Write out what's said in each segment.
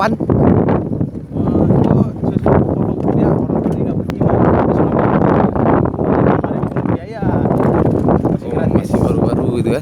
kapan? Dia orang ini nggak pergi Bang. Biaya. Oh, masih baru-baru gitu ya.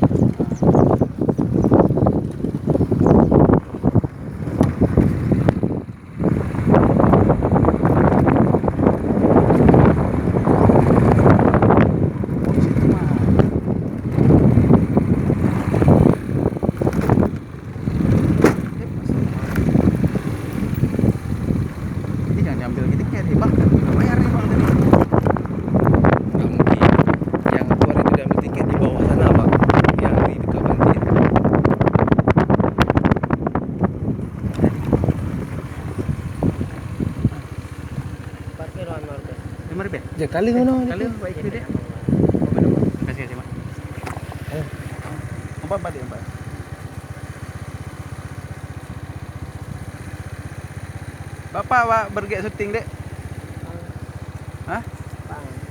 Ya kali ngono. Kali baik deh. Kasih Mak. Empat deh, Mbak. Bapak bergek syuting dek. Hah?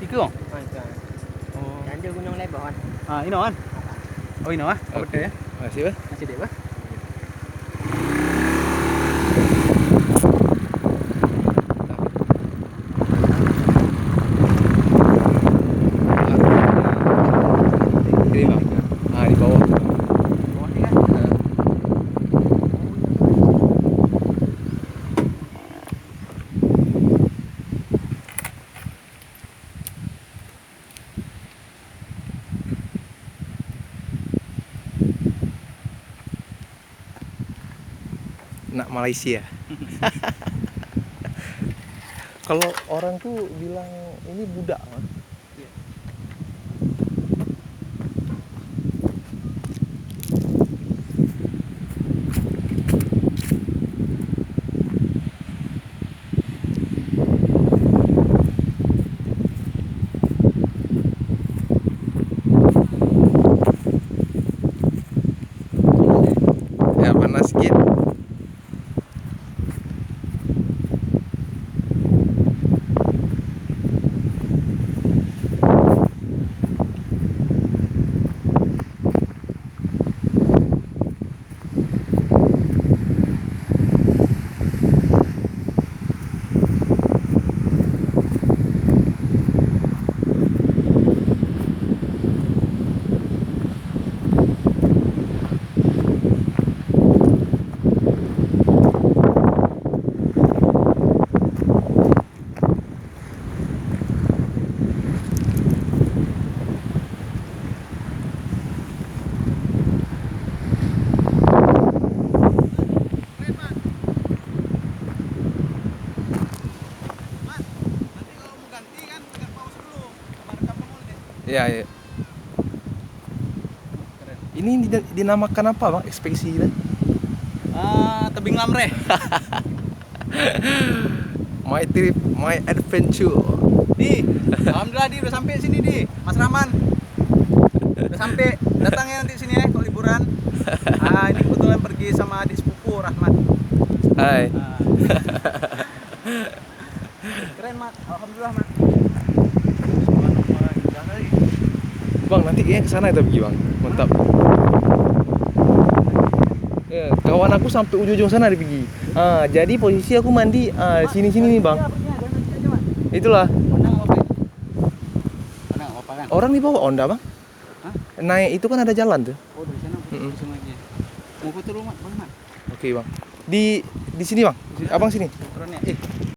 Iku dong? Oh. Yang dia gunung lebar kan. Ini kan? Oh, ini ah. Apa Oke. ya? Masih, Pak. Masih dek, Pak. Ini, Bang. Di bawah. Bawah ni kan? Nak Malaysia. Kalau orang tuh bilang ini budak, Bang. Ya panas sedikit. Ya, ya. Ini dinamakan apa, Bang? Ekspedisi kita? Tebing Lamre. My trip, my adventure. Alhamdulillah udah sampai sini Mas Rahman. Udah sampai, datang ya nanti sini ya kalau liburan. Ini kebetulan pergi sama adik sepupu Rahmat. Hai. Keren Mak, alhamdulillah Mak. Bang, nanti kayaknya ke sana kita pergi, Bang. Mantap. Ya, kawan aku sampai ujung-ujung sana dia pergi. Jadi posisi aku mandi sini-sini nih, Bang. Itulah. Orang di bawah Honda, Bang. Hah? Naik itu kan ada jalan tuh. Oh, dari sana. Langsung lagi. Mau foto rumah, Bang Mat. Oke, Bang. Di sini, Bang. Abang sini. Turunnya.